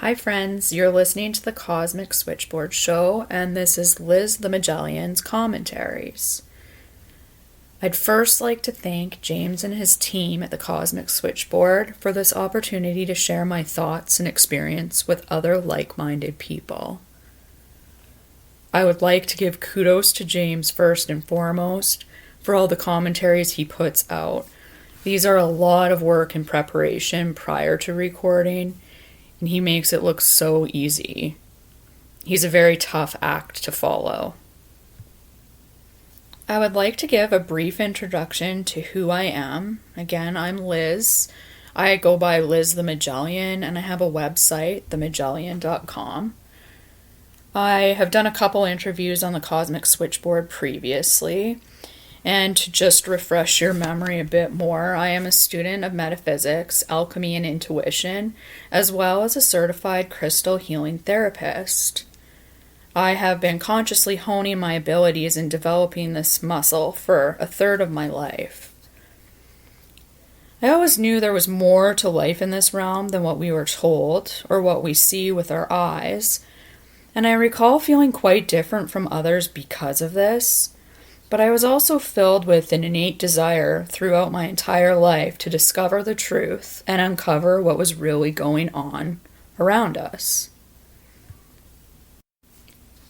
Hi friends, you're listening to the Cosmic Switchboard show, and this is Liz the Magelion's commentaries. I'd first like to thank James and his team at the Cosmic Switchboard for this opportunity to share my thoughts and experience with other like-minded people. I would like to give kudos to James first and foremost for all the commentaries he puts out. These are a lot of work and preparation prior to recording, and he makes it look so easy. He's a very tough act to follow. I would like to give a brief introduction to who I am. Again, I'm Liz. I go by Liz the Magelion, and I have a website, themagelion.com. I have done a couple interviews on the Cosmic Switchboard previously, and to just refresh your memory a bit more, I am a student of metaphysics, alchemy, and intuition, as well as a certified crystal healing therapist. I have been consciously honing my abilities and developing this muscle for a third of my life. I always knew there was more to life in this realm than what we were told or what we see with our eyes, and I recall feeling quite different from others because of this. But I was also filled with an innate desire throughout my entire life to discover the truth and uncover what was really going on around us.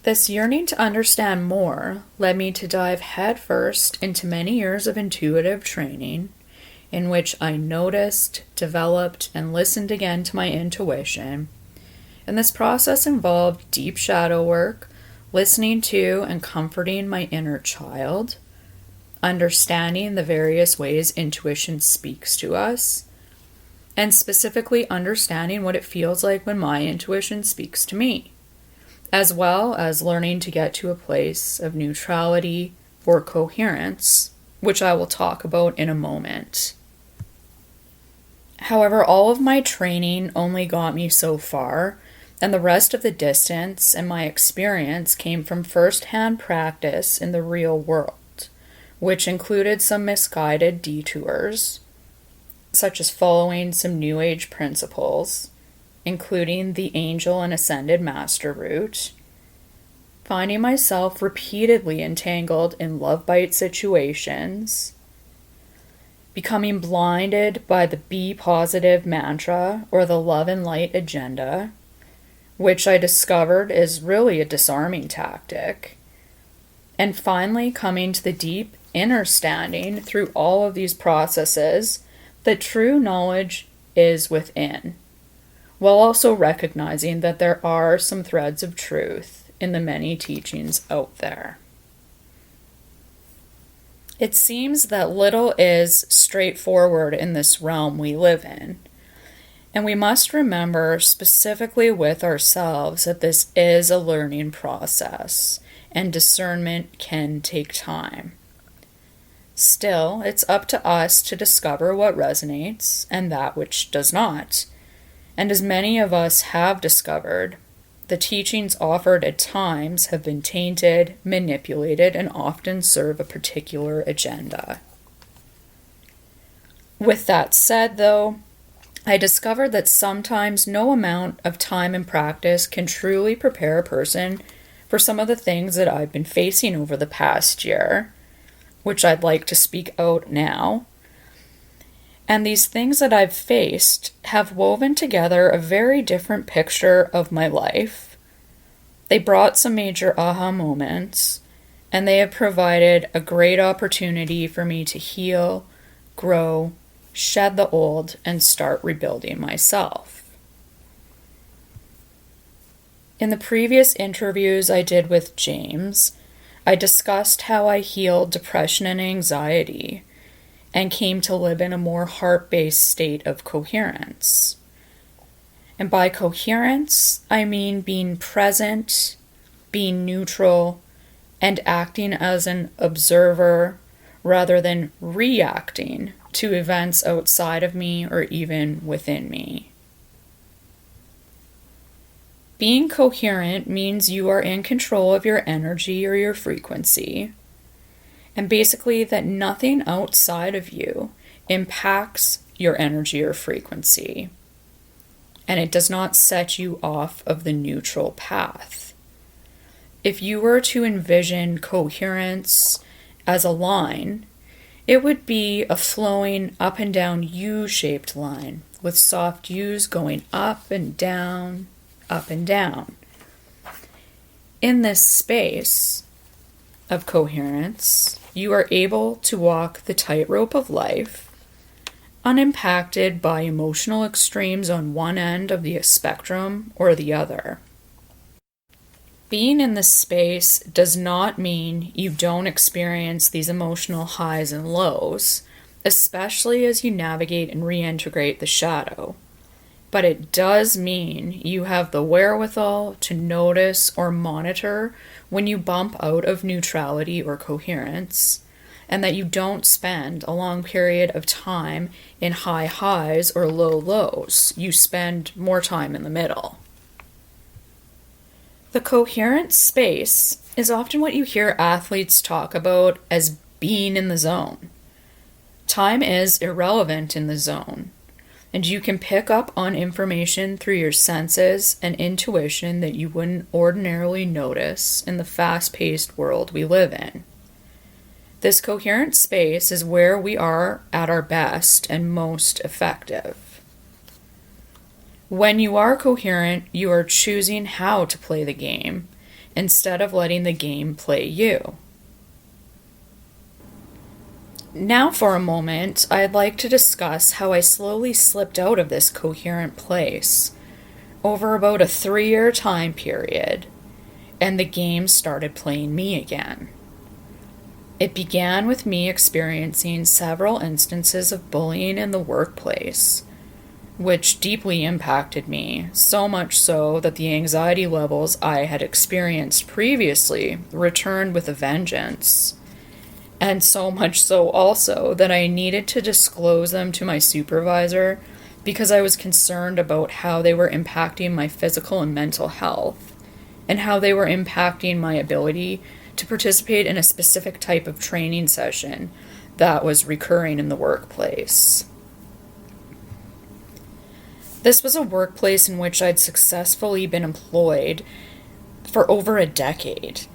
This yearning to understand more led me to dive headfirst into many years of intuitive training, in which I noticed, developed, and listened again to my intuition. And this process involved deep shadow work, listening to and comforting my inner child, understanding the various ways intuition speaks to us, and specifically understanding what it feels like when my intuition speaks to me, as well as learning to get to a place of neutrality or coherence, which I will talk about in a moment. However, all of my training only got me so far, and the rest of the distance and my experience came from first-hand practice in the real world, which included some misguided detours, such as following some New Age principles, including the Angel and Ascended Master route, finding myself repeatedly entangled in love bite situations, becoming blinded by the Be Positive mantra or the love and light agenda, which I discovered is really a disarming tactic, and finally coming to the deep understanding through all of these processes that true knowledge is within, while also recognizing that there are some threads of truth in the many teachings out there. It seems that little is straightforward in this realm we live in. And we must remember specifically with ourselves that this is a learning process, and discernment can take time. Still, it's up to us to discover what resonates and that which does not. And as many of us have discovered, the teachings offered at times have been tainted, manipulated, and often serve a particular agenda. With that said, though, I discovered that sometimes no amount of time and practice can truly prepare a person for some of the things that I've been facing over the past year, which I'd like to speak out now. And these things that I've faced have woven together a very different picture of my life. They brought some major aha moments, and they have provided a great opportunity for me to heal, grow, shed the old, and start rebuilding myself. In the previous interviews I did with James, I discussed how I healed depression and anxiety and came to live in a more heart-based state of coherence. And by coherence, I mean being present, being neutral, and acting as an observer rather than reacting to events outside of me or even within me. Being coherent means you are in control of your energy or your frequency, and basically that nothing outside of you impacts your energy or frequency. and it does not set you off of the neutral path. If you were to envision coherence as a line, it would be a flowing up and down U-shaped line with soft U's going up and down, up and down. In this space of coherence, you are able to walk the tightrope of life, unimpacted by emotional extremes on one end of the spectrum or the other. Being in this space does not mean you don't experience these emotional highs and lows, especially as you navigate and reintegrate the shadow. But it does mean you have the wherewithal to notice or monitor when you bump out of neutrality or coherence, and that you don't spend a long period of time in high highs or low lows. You spend more time in the middle. The coherent space is often what you hear athletes talk about as being in the zone. Time is irrelevant in the zone, and you can pick up on information through your senses and intuition that you wouldn't ordinarily notice in the fast-paced world we live in. This coherent space is where we are at our best and most effective. When you are coherent, you are choosing how to play the game instead of letting the game play you. Now for a moment, I'd like to discuss how I slowly slipped out of this coherent place over about a 3-year time period, and the game started playing me again. It began with me experiencing several instances of bullying in the workplace, which deeply impacted me, so much so that the anxiety levels I had experienced previously returned with a vengeance. And so much so also that I needed to disclose them to my supervisor because I was concerned about how they were impacting my physical and mental health, and how they were impacting my ability to participate in a specific type of training session that was recurring in the workplace. This was a workplace in which I'd successfully been employed for over a decade,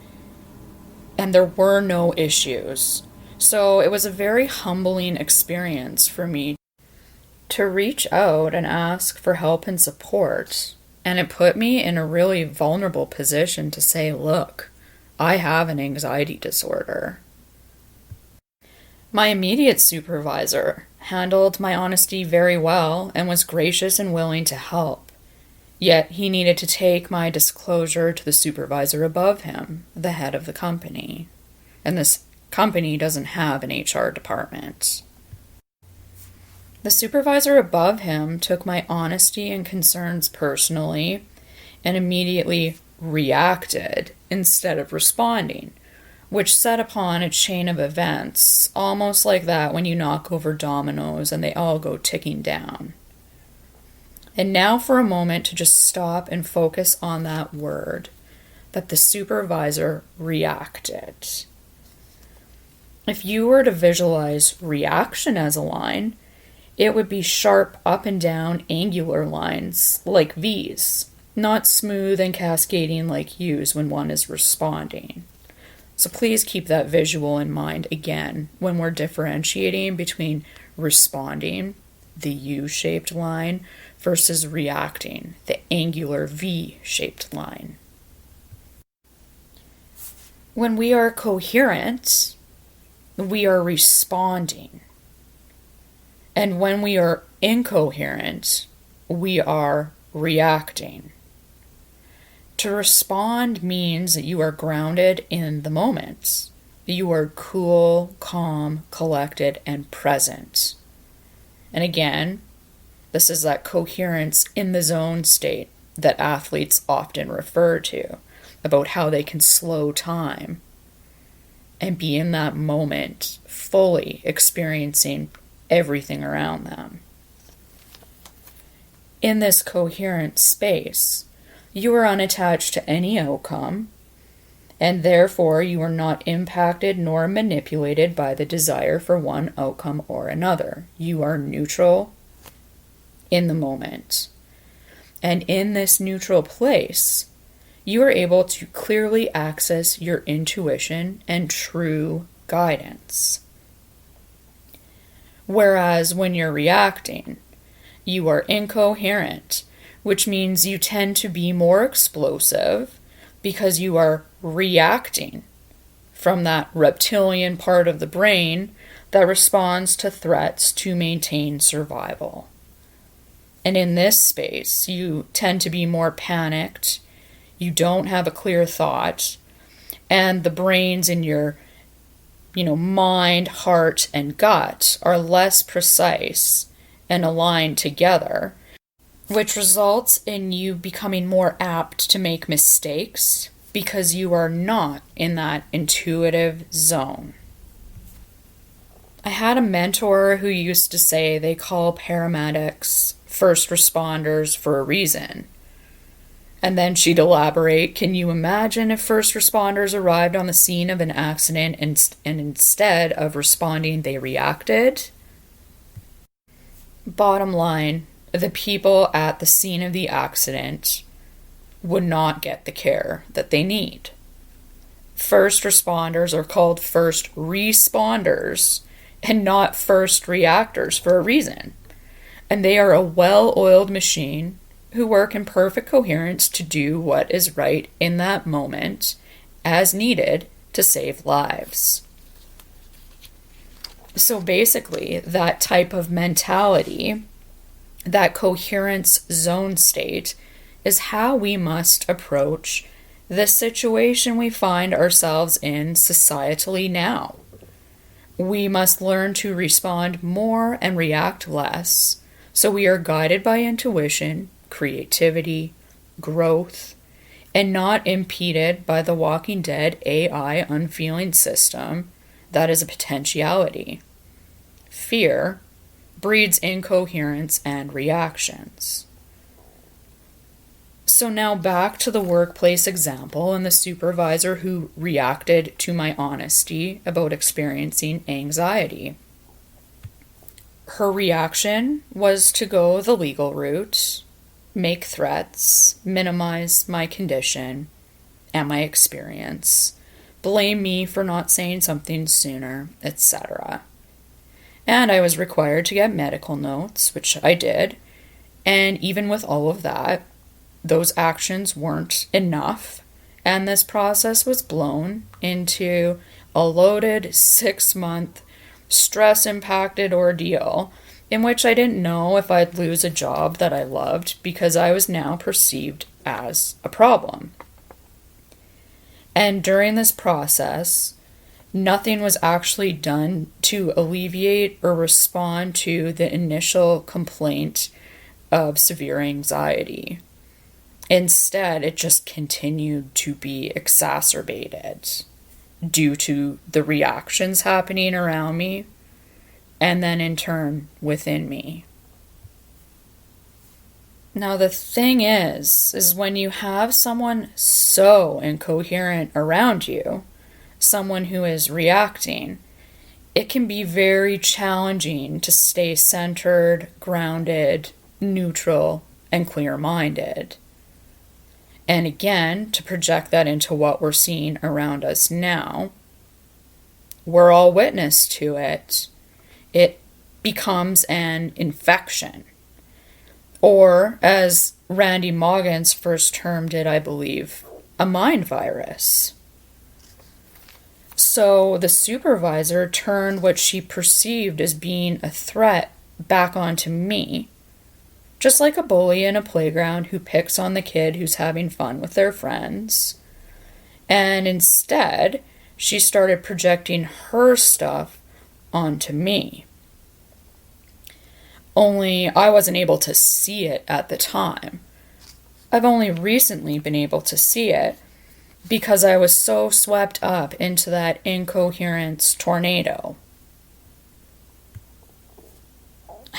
and there were no issues. So it was a very humbling experience for me to reach out and ask for help and support, and it put me in a really vulnerable position to say, look, I have an anxiety disorder. My immediate supervisor handled my honesty very well and was gracious and willing to help. Yet he needed to take my disclosure to the supervisor above him, the head of the company. And this company doesn't have an HR department. The supervisor above him took my honesty and concerns personally and immediately reacted instead of responding, which set upon a chain of events, almost like that when you knock over dominoes and they all go ticking down. And now for a moment to just stop and focus on that word, that the supervisor reacted. If you were to visualize reaction as a line, it would be sharp up and down angular lines like V's, not smooth and cascading like U's when one is responding. So please keep that visual in mind again when we're differentiating between responding, the U-shaped line, versus reacting, the angular V-shaped line. When we are coherent, we are responding. And when we are incoherent, we are reacting. To respond means that you are grounded in the moment. You are cool, calm, collected, and present. And again, this is that coherence in the zone state that athletes often refer to, about how they can slow time and be in that moment, fully experiencing everything around them. In this coherent space, you are unattached to any outcome, and therefore you are not impacted nor manipulated by the desire for one outcome or another. You are neutral in the moment. And in this neutral place, you are able to clearly access your intuition and true guidance. Whereas when you're reacting, you are incoherent, which means you tend to be more explosive because you are reacting from that reptilian part of the brain that responds to threats to maintain survival. And in this space, you tend to be more panicked, you don't have a clear thought, and the brains in your mind, heart, and gut are less precise and aligned together, which results in you becoming more apt to make mistakes because you are not in that intuitive zone. I had a mentor who used to say they call paramedics first responders for a reason. And then she'd elaborate, can you imagine if first responders arrived on the scene of an accident and instead of responding, they reacted? Bottom line, the people at the scene of the accident would not get the care that they need. First responders are called first responders and not first reactors for a reason. And they are a well-oiled machine who work in perfect coherence to do what is right in that moment as needed to save lives. So basically, that type of mentality, that coherence zone state, is how we must approach the situation we find ourselves in societally now. We must learn to respond more and react less, so we are guided by intuition, creativity, growth, and not impeded by the Walking Dead AI unfeeling system that is a potentiality. Fear breeds incoherence and reactions. So now back to the workplace example and the supervisor who reacted to my honesty about experiencing anxiety. Her reaction was to go the legal route, make threats, minimize my condition and my experience, blame me for not saying something sooner, etc. And I was required to get medical notes, which I did, and even with all of that, those actions weren't enough, and this process was blown into a loaded 6-month stress-impacted ordeal in which I didn't know if I'd lose a job that I loved because I was now perceived as a problem. And during this process, nothing was actually done to alleviate or respond to the initial complaint of severe anxiety. Instead, it just continued to be exacerbated due to the reactions happening around me and then in turn within me. Now the thing is when you have someone so incoherent around you, someone who is reacting, it can be very challenging to stay centered, grounded, neutral, and clear-minded. And again, to project that into what we're seeing around us now, we're all witness to it. It becomes an infection. Or, as Randy Moggins first termed it, I believe, a mind virus. So the supervisor turned what she perceived as being a threat back onto me. Just like a bully in a playground who picks on the kid who's having fun with their friends. And instead, she started projecting her stuff onto me. Only I wasn't able to see it at the time. I've only recently been able to see it because I was so swept up into that incoherence tornado.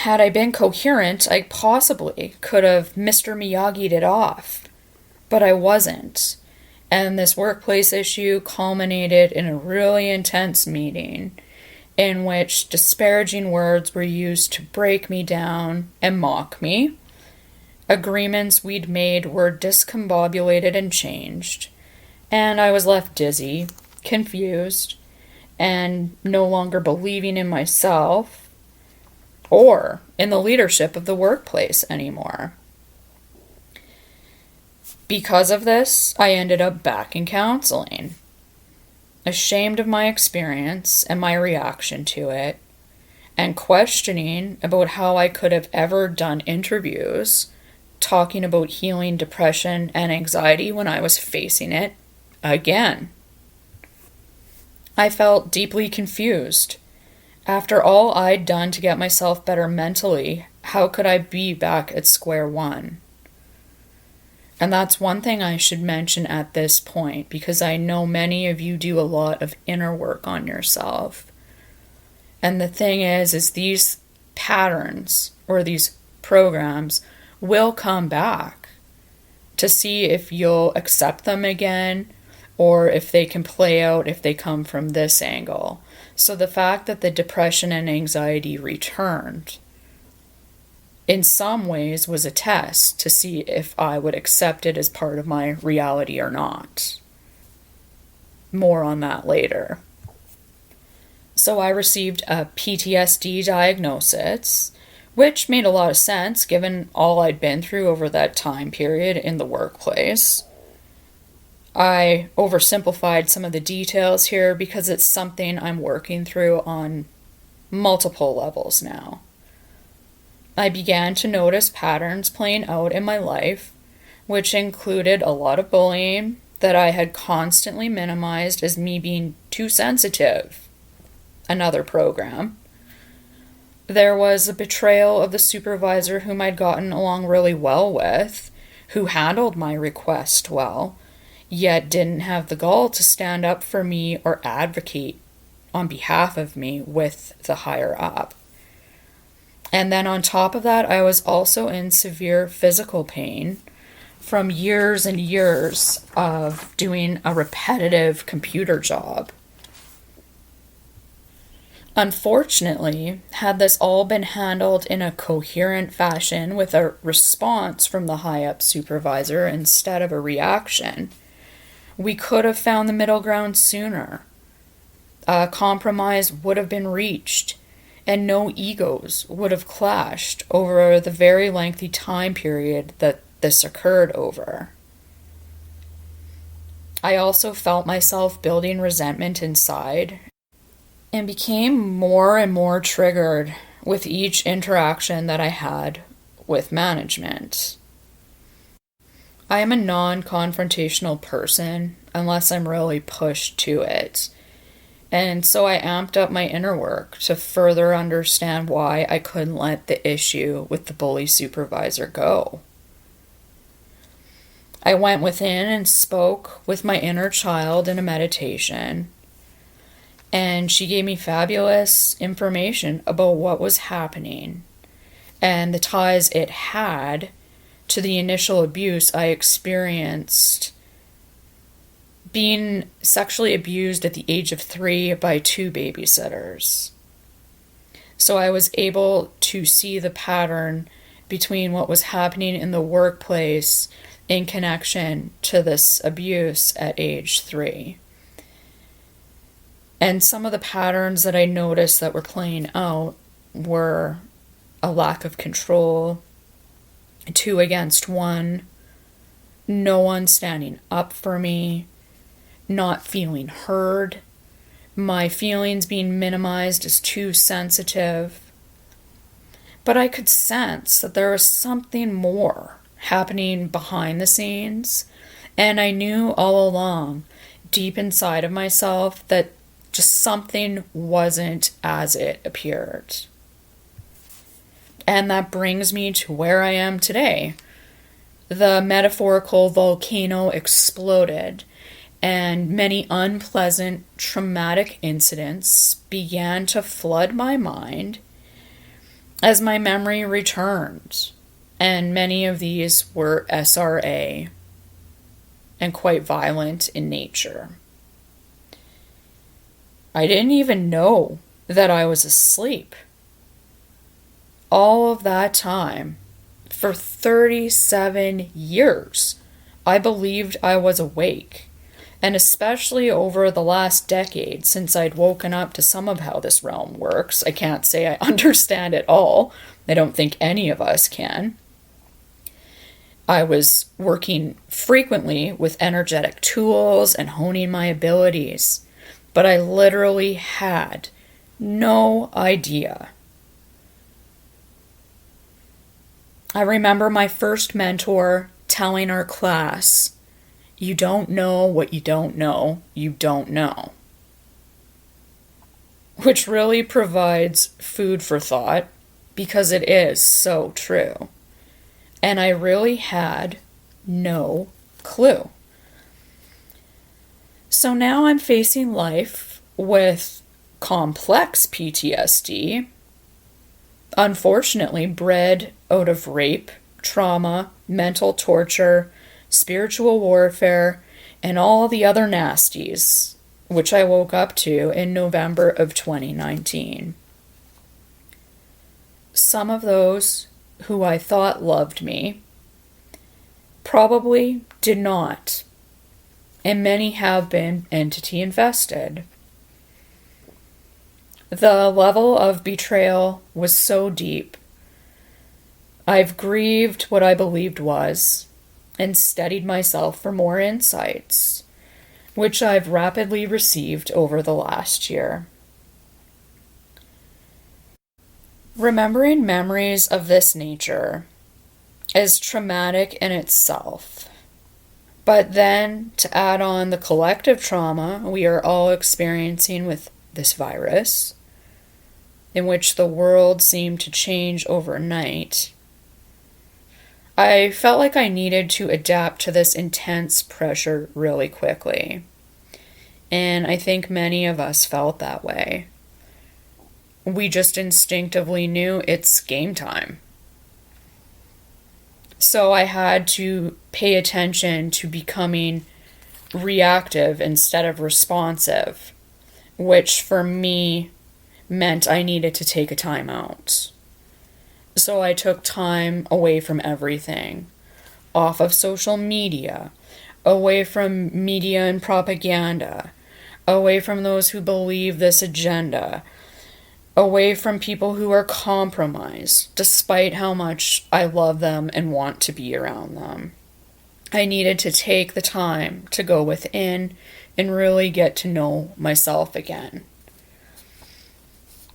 Had I been coherent, I possibly could have Mr. Miyagi'd it off, but I wasn't. And this workplace issue culminated in a really intense meeting in which disparaging words were used to break me down and mock me, Agreements we'd made were discombobulated and changed, and I was left dizzy, confused, and no longer believing in myself or in the leadership of the workplace anymore. Because of this, I ended up back in counseling, ashamed of my experience and my reaction to it, and questioning about how I could have ever done interviews talking about healing depression and anxiety when I was facing it again. I felt deeply confused. After all I'd done to get myself better mentally, how could I be back at square one? And that's one thing I should mention at this point, because I know many of you do a lot of inner work on yourself. And the thing is these patterns or these programs will come back to see if you'll accept them again or if they can play out if they come from this angle. So the fact that the depression and anxiety returned in some ways was a test to see if I would accept it as part of my reality or not. More on that later. So I received a PTSD diagnosis, which made a lot of sense given all I'd been through over that time period in the workplace. I oversimplified some of the details here because it's something I'm working through on multiple levels now. I began to notice patterns playing out in my life, which included a lot of bullying that I had constantly minimized as me being too sensitive. Another program. There was a betrayal of the supervisor whom I'd gotten along really well with, who handled my request well, yet didn't have the gall to stand up for me or advocate on behalf of me with the higher up. And then on top of that, I was also in severe physical pain from years and years of doing a repetitive computer job. Unfortunately, had this all been handled in a coherent fashion with a response from the high-up supervisor instead of a reaction, we could have found the middle ground sooner. A compromise would have been reached, and no egos would have clashed over the very lengthy time period that this occurred over. I also felt myself building resentment inside and became more and more triggered with each interaction that I had with management. I am a non-confrontational person unless I'm really pushed to it. And so I amped up my inner work to further understand why I couldn't let the issue with the bully supervisor go. I went within and spoke with my inner child in a meditation, and she gave me fabulous information about what was happening and the ties it had to the initial abuse I experienced being sexually abused at the age of 3 by 2 babysitters. So I was able to see the pattern between what was happening in the workplace in connection to this abuse at age 3. And some of the patterns that I noticed that were playing out were a lack of control, 2 against 1, no one standing up for me, not feeling heard, my feelings being minimized as too sensitive. But I could sense that there was something more happening behind the scenes, and I knew all along, deep inside of myself, that just something wasn't as it appeared. And that brings me to where I am today. The metaphorical volcano exploded, and many unpleasant, traumatic incidents began to flood my mind as my memory returned. And many of these were SRA and quite violent in nature. I didn't even know that I was asleep. All of that time, For 37 years, I believed I was awake. And especially over the last decade, since I'd woken up to some of how this realm works, I can't say I understand it all. I don't think any of us can. I was working frequently with energetic tools and honing my abilities, but I literally had no idea. I remember my first mentor telling our class, "You don't know what you don't know, you don't know." Which really provides food for thought, because it is so true. And I really had no clue. So now I'm facing life with complex PTSD, unfortunately bred out of rape, trauma, mental torture, spiritual warfare, and all the other nasties, which I woke up to in November of 2019. Some of those who I thought loved me probably did not, and many have been entity infested. The level of betrayal was so deep. I've grieved what I believed was, and steadied myself for more insights, which I've rapidly received over the last year. Remembering memories of this nature is traumatic in itself. But then to add on the collective trauma we are all experiencing with this virus, in which the world seemed to change overnight, I felt like I needed to adapt to this intense pressure really quickly. And I think many of us felt that way. We just instinctively knew it's game time. So I had to pay attention to becoming reactive instead of responsive, which for me meant I needed to take a time out. So I took time away from everything, off of social media, away from media and propaganda, away from those who believe this agenda, away from people who are compromised, despite how much I love them and want to be around them. I needed to take the time to go within and really get to know myself again.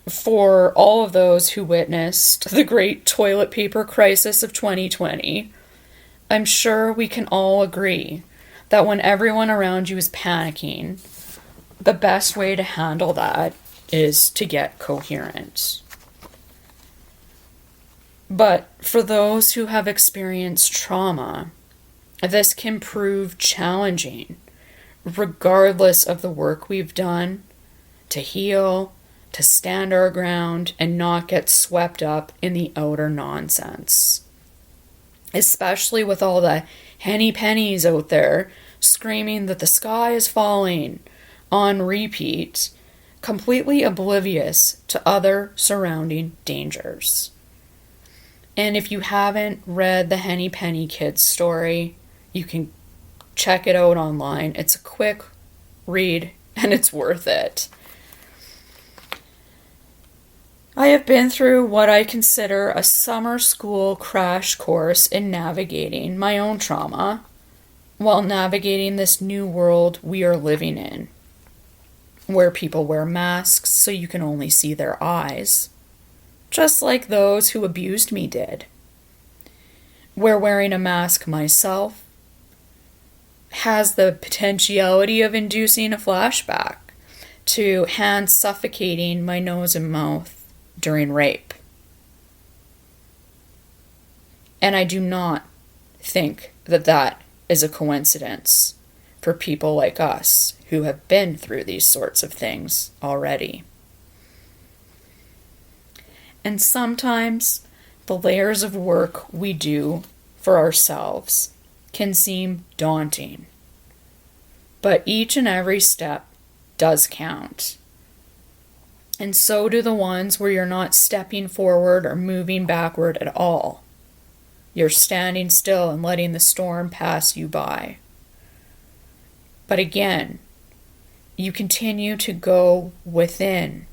For all of those who witnessed the great toilet paper crisis of 2020, I'm sure we can all agree that when everyone around you is panicking, the best way to handle that is to get coherent. But for those who have experienced trauma, this can prove challenging, regardless of the work we've done to heal, to stand our ground, and not get swept up in the outer nonsense. Especially with all the henny pennies out there screaming that the sky is falling on repeat, completely oblivious to other surrounding dangers. And if you haven't read the Henny Penny Kids story, you can check it out online. It's a quick read and it's worth it. I have been through what I consider a summer school crash course in navigating my own trauma while navigating this new world we are living in, where people wear masks so you can only see their eyes, just like those who abused me did. Where wearing a mask myself has the potentiality of inducing a flashback to hands suffocating my nose and mouth during rape. And I do not think that that is a coincidence for people like us who have been through these sorts of things already. And sometimes the layers of work we do for ourselves can seem daunting. But each and every step does count. And so do the ones where you're not stepping forward or moving backward at all. You're standing still and letting the storm pass you by. But again, you continue to go within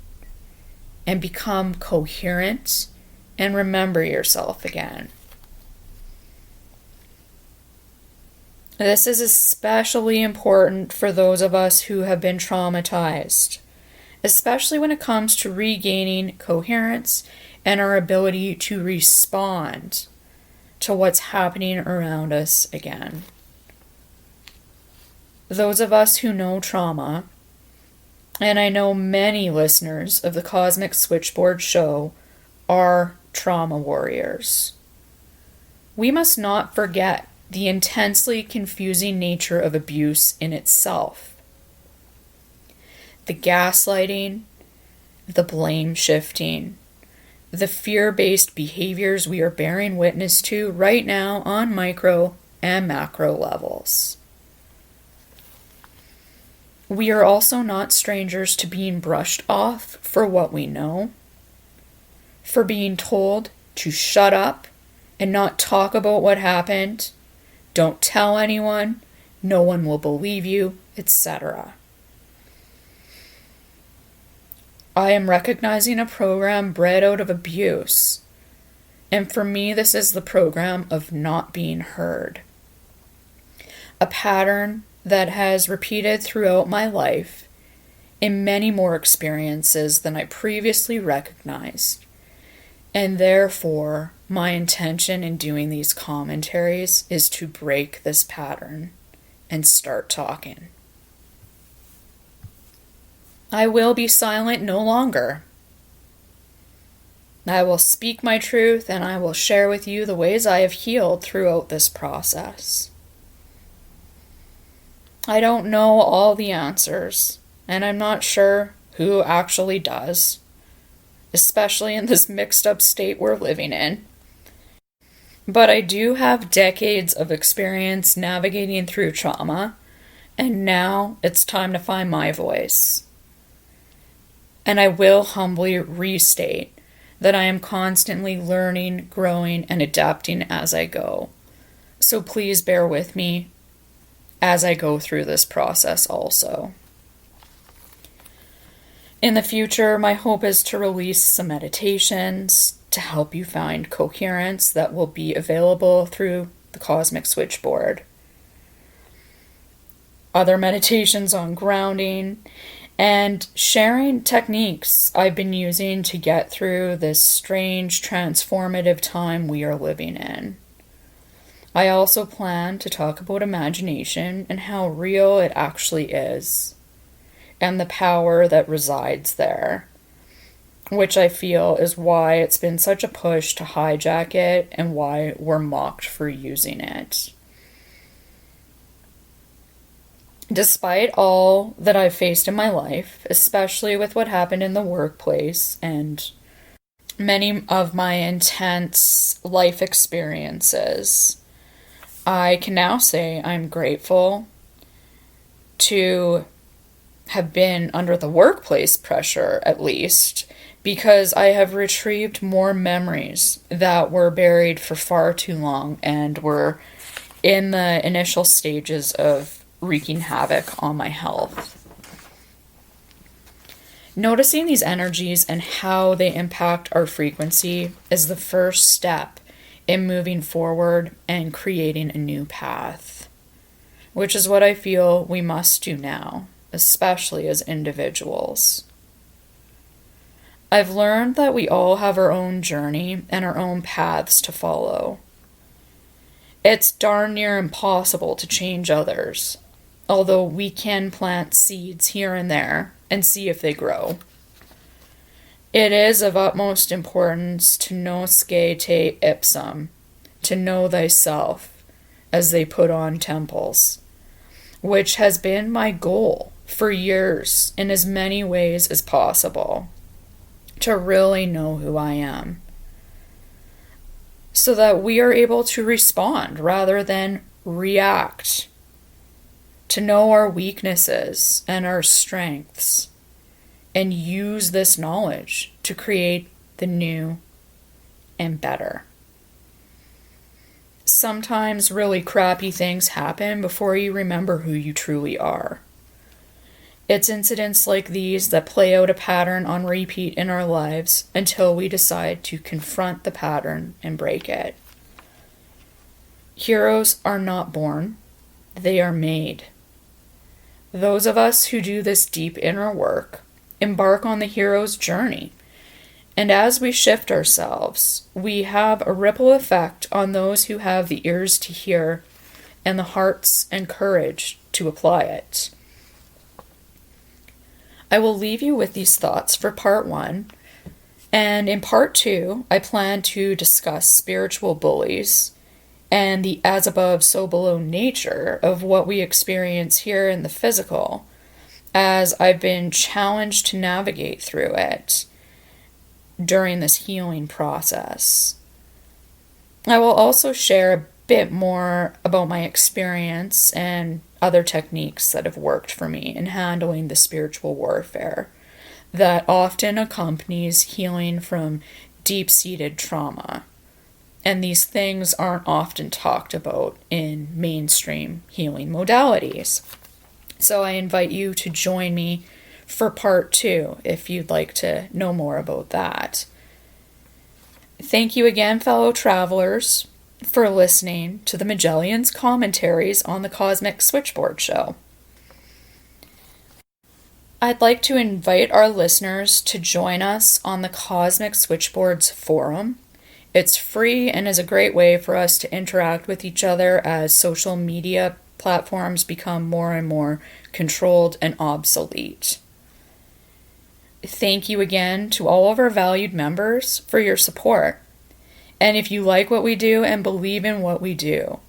and become coherent and remember yourself again. This is especially important for those of us who have been traumatized, especially when it comes to regaining coherence and our ability to respond to what's happening around us again. Those of us who know trauma, and I know many listeners of the Cosmic Switchboard show are trauma warriors. We must not forget the intensely confusing nature of abuse in itself. The gaslighting, the blame shifting, the fear-based behaviors we are bearing witness to right now on micro and macro levels. We are also not strangers to being brushed off for what we know, for being told to shut up and not talk about what happened, don't tell anyone, no one will believe you, etc. I am recognizing a program bred out of abuse, and for me this is the program of not being heard. A pattern that has repeated throughout my life in many more experiences than I previously recognized. And therefore, my intention in doing these commentaries is to break this pattern and start talking. I will be silent no longer. I will speak my truth and I will share with you the ways I have healed throughout this process. I don't know all the answers, and I'm not sure who actually does, especially in this mixed up state we're living in. But I do have decades of experience navigating through trauma, and now it's time to find my voice. And I will humbly restate that I am constantly learning, growing, and adapting as I go. So please bear with me as I go through this process also. In the future, my hope is to release some meditations to help you find coherence that will be available through the Cosmic Switchboard. Other meditations on grounding and sharing techniques I've been using to get through this strange, transformative time we are living in. I also plan to talk about imagination and how real it actually is, and the power that resides there, which I feel is why it's been such a push to hijack it and why we're mocked for using it. Despite all that I've faced in my life, especially with what happened in the workplace and many of my intense life experiences, I can now say I'm grateful to have been under the workplace pressure, at least, because I have retrieved more memories that were buried for far too long and were in the initial stages of wreaking havoc on my health. Noticing these energies and how they impact our frequency is the first step in moving forward and creating a new path, which is what I feel we must do now, especially as individuals. I've learned that we all have our own journey and our own paths to follow. It's darn near impossible to change others, although we can plant seeds here and there and see if they grow. It is of utmost importance to nosce te ipsum, to know thyself, as they put on temples, which has been my goal for years in as many ways as possible, to really know who I am, so that we are able to respond rather than react, to know our weaknesses and our strengths, and use this knowledge to create the new and better. Sometimes really crappy things happen before you remember who you truly are. It's incidents like these that play out a pattern on repeat in our lives until we decide to confront the pattern and break it. Heroes are not born, they are made. Those of us who do this deep inner work embark on the hero's journey. And as we shift ourselves, we have a ripple effect on those who have the ears to hear and the hearts and courage to apply it. I will leave you with these thoughts for part 1. And in part 2, I plan to discuss spiritual bullies and the as above, so below nature of what we experience here in the physical, as I've been challenged to navigate through it during this healing process. I will also share a bit more about my experience and other techniques that have worked for me in handling the spiritual warfare that often accompanies healing from deep-seated trauma. And these things aren't often talked about in mainstream healing modalities. So I invite you to join me for part 2 if you'd like to know more about that. Thank you again, fellow travelers, for listening to the Magelion's commentaries on the Cosmic Switchboard show. I'd like to invite our listeners to join us on the Cosmic Switchboard's forum. It's free and is a great way for us to interact with each other as social media platforms become more and more controlled and obsolete. Thank you again to all of our valued members for your support. And if you like what we do and believe in what we do,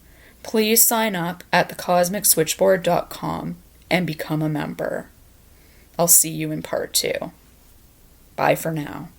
please sign up at thecosmicswitchboard.com and become a member. I'll see you in part 2. Bye for now.